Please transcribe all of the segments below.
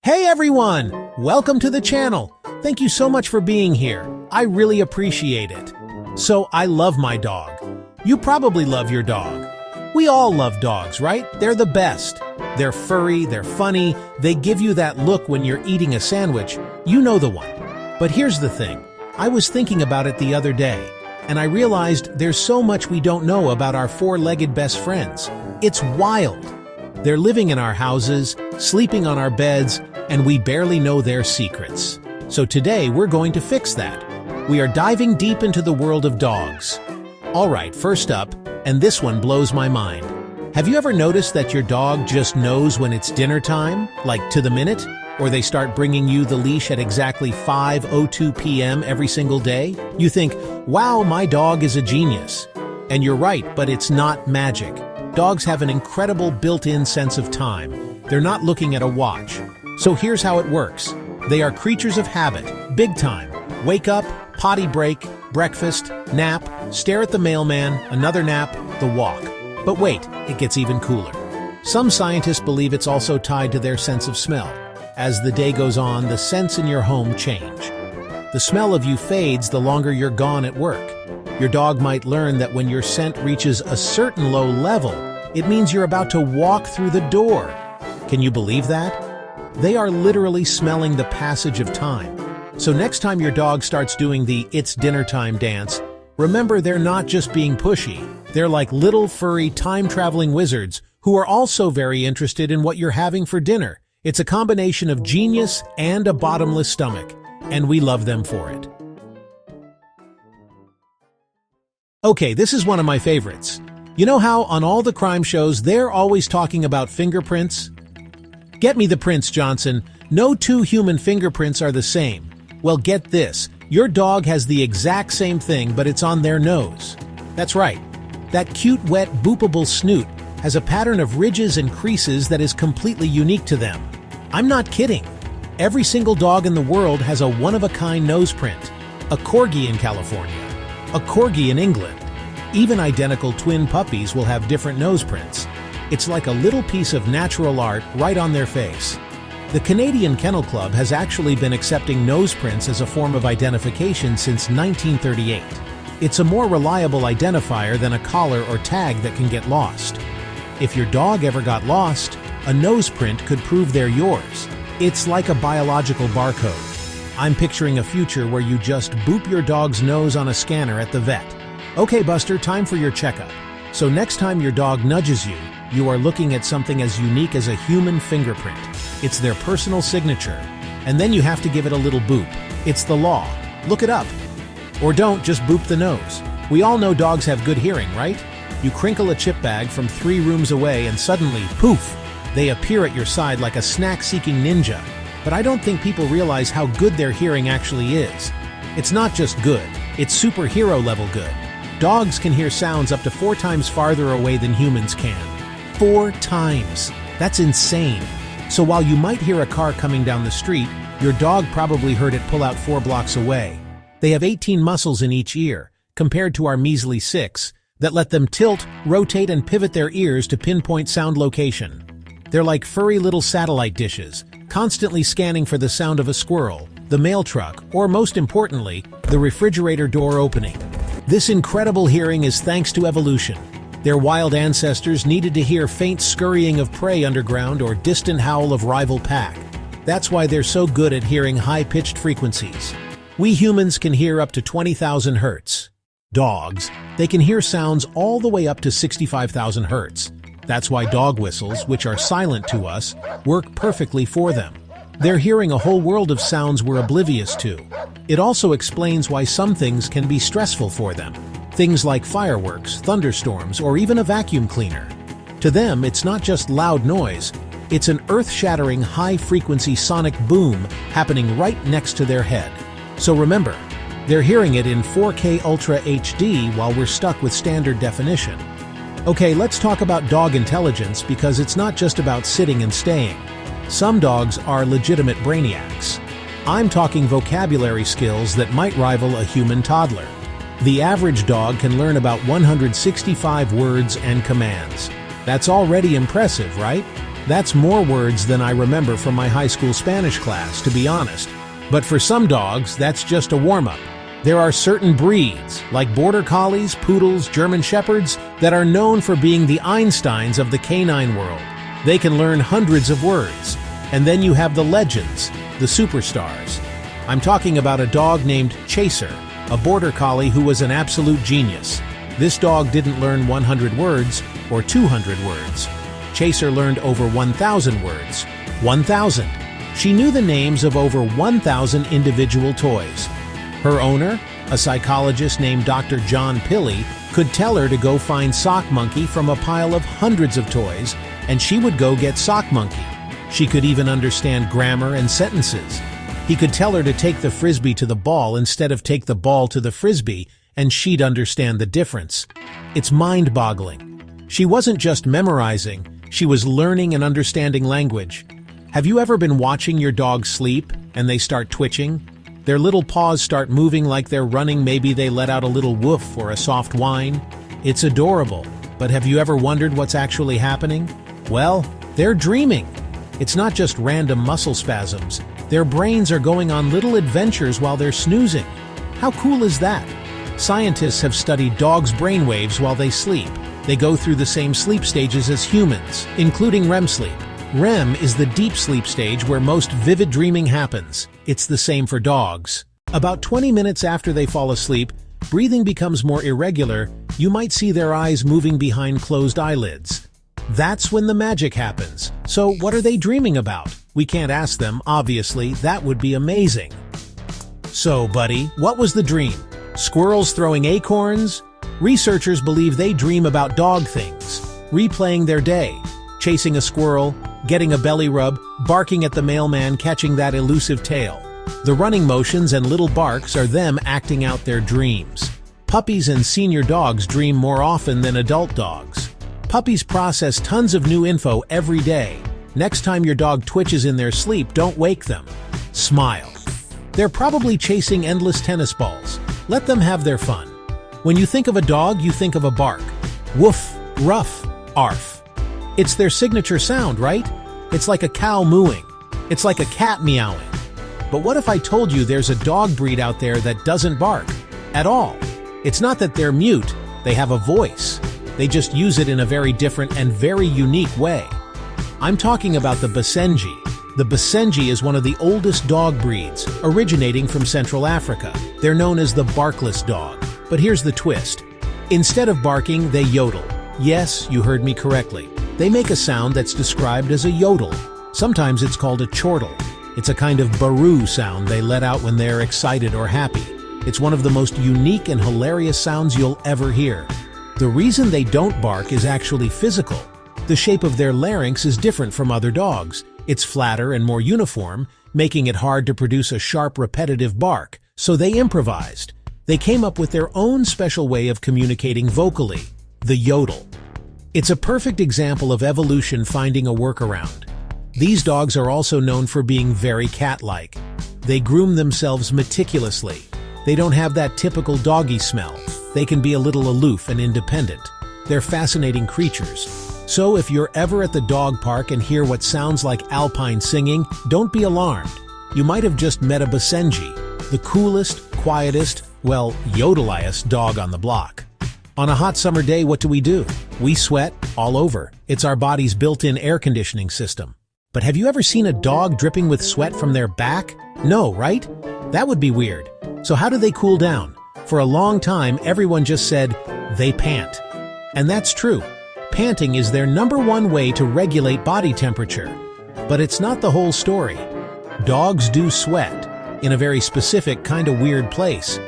Hey everyone! Welcome to the channel. Thank you so much for being here. I really appreciate it. So, I love my dog. You probably love your dog. We all love dogs, right? They're the best. They're furry, they're funny, they give you that look when you're eating a sandwich. You know the one. But here's the thing. I was thinking about it the other day, and I realized there's so much we don't know about our four-legged best friends. It's wild. They're living in our houses, sleeping on our beds, and we barely know their secrets. So today we're going to fix that. We are diving deep into the world of dogs. Alright, first up, and this one blows my mind. Have you ever noticed that your dog just knows when it's dinner time, like to the minute? Or they start bringing you the leash at exactly 5:02 p.m. every single day? You think, wow, my dog is a genius. And you're right, but it's not magic. Dogs have an incredible built-in sense of time. They're not looking at a watch. So here's how it works. They are creatures of habit, big time. Wake up, potty break, breakfast, nap, stare at the mailman, another nap, the walk. But wait, it gets even cooler. Some scientists believe it's also tied to their sense of smell. As the day goes on, the scents in your home change. The smell of you fades the longer you're gone at work. Your dog might learn that when your scent reaches a certain low level, it means you're about to walk through the door. Can you believe that? They are literally smelling the passage of time. So next time your dog starts doing the "it's dinner time" dance, remember they're not just being pushy. They're like little furry time-traveling wizards who are also very interested in what you're having for dinner. It's a combination of genius and a bottomless stomach, and we love them for it. Okay, this is one of my favorites. You know how on all the crime shows they're always talking about fingerprints? Get me the prints, Johnson. No two human fingerprints are the same. Well, get this. Your dog has the exact same thing, but it's on their nose. That's right. That cute, wet, boopable snoot has a pattern of ridges and creases that is completely unique to them. I'm not kidding. Every single dog in the world has a one-of-a-kind nose print. A Corgi in California. A Corgi in England. Even identical twin puppies will have different nose prints. It's like a little piece of natural art right on their face. The Canadian Kennel Club has actually been accepting nose prints as a form of identification since 1938. It's a more reliable identifier than a collar or tag that can get lost. If your dog ever got lost, a nose print could prove they're yours. It's like a biological barcode. I'm picturing a future where you just boop your dog's nose on a scanner at the vet. Okay, Buster, time for your checkup. So next time your dog nudges you, you are looking at something as unique as a human fingerprint. It's their personal signature. And then you have to give it a little boop. It's the law. Look it up. Or don't, just boop the nose. We all know dogs have good hearing, right? You crinkle a chip bag from 3 rooms away and suddenly, poof, they appear at your side like a snack-seeking ninja. But I don't think people realize how good their hearing actually is. It's not just good, it's superhero-level good. Dogs can hear sounds up to 4 times farther away than humans can. 4 times. That's insane. So while you might hear a car coming down the street, your dog probably heard it pull out 4 blocks away. They have 18 muscles in each ear, compared to our measly 6, that let them tilt, rotate, and pivot their ears to pinpoint sound location. They're like furry little satellite dishes, constantly scanning for the sound of a squirrel, the mail truck, or most importantly, the refrigerator door opening. This incredible hearing is thanks to evolution. Their wild ancestors needed to hear faint scurrying of prey underground or distant howl of rival pack. That's why they're so good at hearing high-pitched frequencies. We humans can hear up to 20,000 hertz. Dogs, they can hear sounds all the way up to 65,000 hertz. That's why dog whistles, which are silent to us, work perfectly for them. They're hearing a whole world of sounds we're oblivious to. It also explains why some things can be stressful for them. Things like fireworks, thunderstorms, or even a vacuum cleaner. To them, it's not just loud noise. It's an earth-shattering high-frequency sonic boom happening right next to their head. So remember, they're hearing it in 4K Ultra HD while we're stuck with standard definition. Okay, let's talk about dog intelligence because it's not just about sitting and staying. Some dogs are legitimate brainiacs. I'm talking vocabulary skills that might rival a human toddler. The average dog can learn about 165 words and commands. That's already impressive, right? That's more words than I remember from my high school Spanish class, to be honest. But for some dogs, that's just a warm-up. There are certain breeds, like Border Collies, Poodles, German Shepherds, that are known for being the Einsteins of the canine world. They can learn hundreds of words. And then you have the legends, the superstars. I'm talking about a dog named Chaser, a Border Collie who was an absolute genius. This dog didn't learn 100 words or 200 words. Chaser learned over 1,000 words. 1,000! She knew the names of over 1,000 individual toys. Her owner, a psychologist named Dr. John Pilley, could tell her to go find Sock Monkey from a pile of hundreds of toys, and she would go get Sock Monkey. She could even understand grammar and sentences. He could tell her to take the frisbee to the ball instead of take the ball to the frisbee, and she'd understand the difference. It's mind-boggling. She wasn't just memorizing, she was learning and understanding language. Have you ever been watching your dog sleep and they start twitching? Their little paws start moving like they're running, maybe they let out a little woof or a soft whine. It's adorable, but have you ever wondered what's actually happening? Well, they're dreaming. It's not just random muscle spasms. Their brains are going on little adventures while they're snoozing. How cool is that? Scientists have studied dogs' brainwaves while they sleep. They go through the same sleep stages as humans, including REM sleep. REM is the deep sleep stage where most vivid dreaming happens. It's the same for dogs. About 20 minutes after they fall asleep, breathing becomes more irregular. You might see their eyes moving behind closed eyelids. That's when the magic happens. So what are they dreaming about? We can't ask them, obviously. That would be amazing. So, buddy, what was the dream? Squirrels throwing acorns? Researchers believe they dream about dog things, replaying their day, chasing a squirrel, getting a belly rub, barking at the mailman, catching that elusive tail. The running motions and little barks are them acting out their dreams. Puppies and senior dogs dream more often than adult dogs. Puppies process tons of new info every day. Next time your dog twitches in their sleep, don't wake them. Smile. They're probably chasing endless tennis balls. Let them have their fun. When you think of a dog, you think of a bark. Woof, ruff, arf. It's their signature sound, right? It's like a cow mooing. It's like a cat meowing. But what if I told you there's a dog breed out there that doesn't bark at all? It's not that they're mute, they have a voice. They just use it in a very different and very unique way. I'm talking about the Basenji. The Basenji is one of the oldest dog breeds, originating from Central Africa. They're known as the barkless dog. But here's the twist. Instead of barking, they yodel. Yes, you heard me correctly. They make a sound that's described as a yodel. Sometimes it's called a chortle. It's a kind of baroo sound they let out when they're excited or happy. It's one of the most unique and hilarious sounds you'll ever hear. The reason they don't bark is actually physical. The shape of their larynx is different from other dogs. It's flatter and more uniform, making it hard to produce a sharp, repetitive bark. So they improvised. They came up with their own special way of communicating vocally, the yodel. It's a perfect example of evolution finding a workaround. These dogs are also known for being very cat-like. They groom themselves meticulously. They don't have that typical doggy smell. They can be a little aloof and independent. They're fascinating creatures. So if you're ever at the dog park and hear what sounds like alpine singing, don't be alarmed. You might have just met a Basenji, the coolest, quietest, well, yodeliest dog on the block. On a hot summer day, what do? We sweat all over. It's our body's built-in air conditioning system. But have you ever seen a dog dripping with sweat from their back? No, right? That would be weird. So how do they cool down? For a long time, everyone just said, they pant. And that's true. Panting is their #1 way to regulate body temperature. But it's not the whole story. Dogs do sweat, in a very specific, kind of weird place.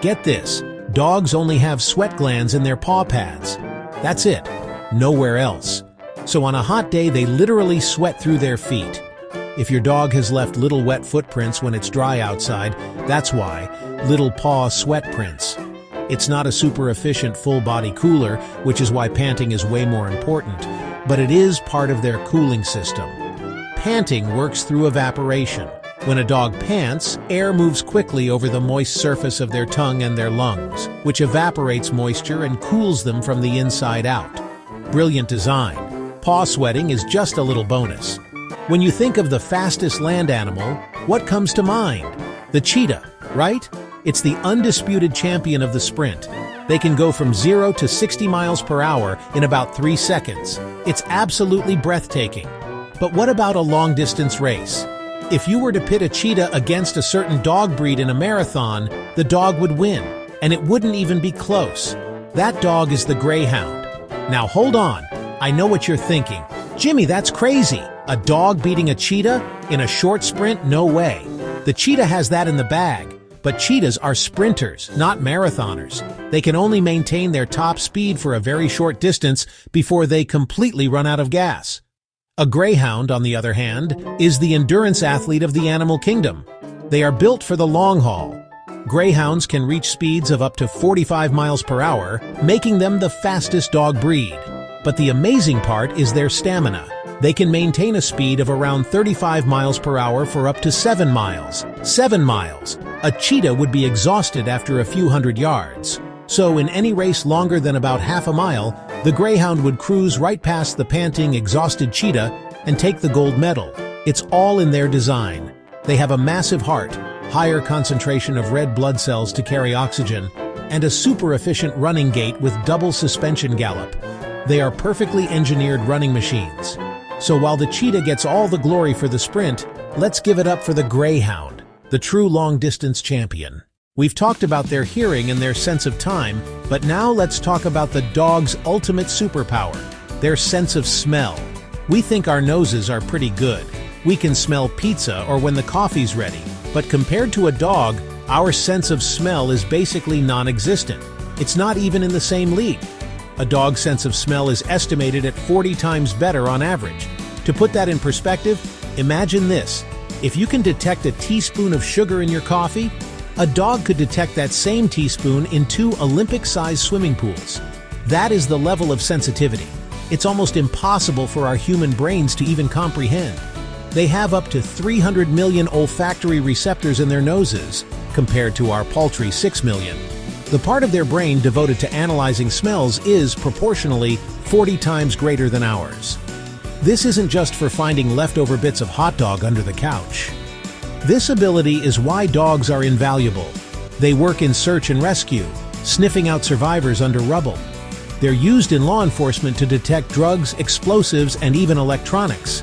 Get this, dogs only have sweat glands in their paw pads. That's it, nowhere else. So on a hot day, they literally sweat through their feet. If your dog has left little wet footprints when it's dry outside, that's why, little paw sweat prints. It's not a super efficient full-body cooler, which is why panting is way more important, but it is part of their cooling system. Panting works through evaporation. When a dog pants, air moves quickly over the moist surface of their tongue and their lungs, which evaporates moisture and cools them from the inside out. Brilliant design. Paw sweating is just a little bonus. When you think of the fastest land animal, what comes to mind? The cheetah, right? It's the undisputed champion of the sprint. They can go from 0 to 60 miles per hour in about 3 seconds. It's absolutely breathtaking. But what about a long-distance race? If you were to pit a cheetah against a certain dog breed in a marathon, the dog would win, and it wouldn't even be close. That dog is the greyhound. Now hold on, I know what you're thinking. Jimmy, that's crazy. A dog beating a cheetah? In a short sprint? No way. The cheetah has that in the bag. But cheetahs are sprinters, not marathoners. They can only maintain their top speed for a very short distance before they completely run out of gas. A greyhound, on the other hand, is the endurance athlete of the animal kingdom. They are built for the long haul. Greyhounds can reach speeds of up to 45 miles per hour, making them the fastest dog breed. But the amazing part is their stamina. They can maintain a speed of around 35 miles per hour for up to 7 miles. 7 miles! A cheetah would be exhausted after a few hundred yards. So in any race longer than about half a mile, the greyhound would cruise right past the panting, exhausted cheetah and take the gold medal. It's all in their design. They have a massive heart, higher concentration of red blood cells to carry oxygen, and a super efficient running gait with double suspension gallop. They are perfectly engineered running machines. So while the cheetah gets all the glory for the sprint, let's give it up for the greyhound, the true long-distance champion. We've talked about their hearing and their sense of time, but now let's talk about the dog's ultimate superpower, their sense of smell. We think our noses are pretty good. We can smell pizza or when the coffee's ready, but compared to a dog, our sense of smell is basically non-existent. It's not even in the same league. A dog's sense of smell is estimated at 40 times better on average. To put that in perspective, imagine this. If you can detect a teaspoon of sugar in your coffee, a dog could detect that same teaspoon in 2 Olympic-sized swimming pools. That is the level of sensitivity. It's almost impossible for our human brains to even comprehend. They have up to 300 million olfactory receptors in their noses, compared to our paltry 6 million. The part of their brain devoted to analyzing smells is, proportionally, 40 times greater than ours. This isn't just for finding leftover bits of hot dog under the couch. This ability is why dogs are invaluable. They work in search and rescue, sniffing out survivors under rubble. They're used in law enforcement to detect drugs, explosives, and even electronics.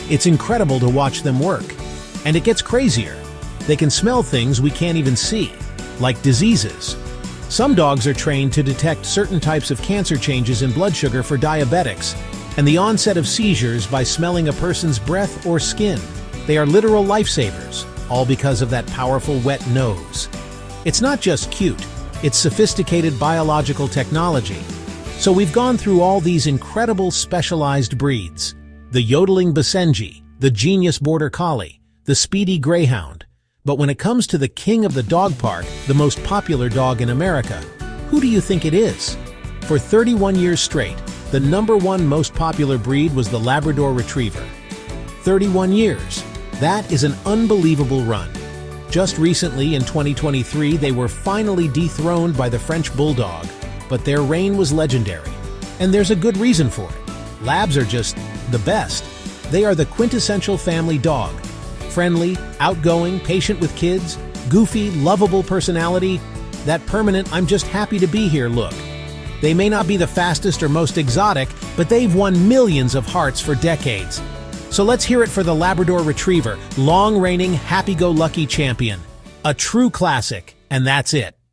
It's incredible to watch them work. And it gets crazier. They can smell things we can't even see, like diseases. Some dogs are trained to detect certain types of cancer changes in blood sugar for diabetics, and the onset of seizures by smelling a person's breath or skin. They are literal lifesavers, all because of that powerful wet nose. It's not just cute, it's sophisticated biological technology. So we've gone through all these incredible specialized breeds. The yodeling Basenji, the genius Border Collie, the speedy Greyhound. But when it comes to the king of the dog park, the most popular dog in America, who do you think it is? For 31 years straight, the #1 most popular breed was the Labrador Retriever. 31 years. That is an unbelievable run. Just recently, in 2023, they were finally dethroned by the French Bulldog, but their reign was legendary. And there's a good reason for it. Labs are just the best. They are the quintessential family dog. Friendly, outgoing, patient with kids, goofy, lovable personality, that permanent "I'm just happy to be here" look. They may not be the fastest or most exotic, but they've won millions of hearts for decades. So let's hear it for the Labrador Retriever, long-reigning, happy-go-lucky champion. A true classic, and that's it.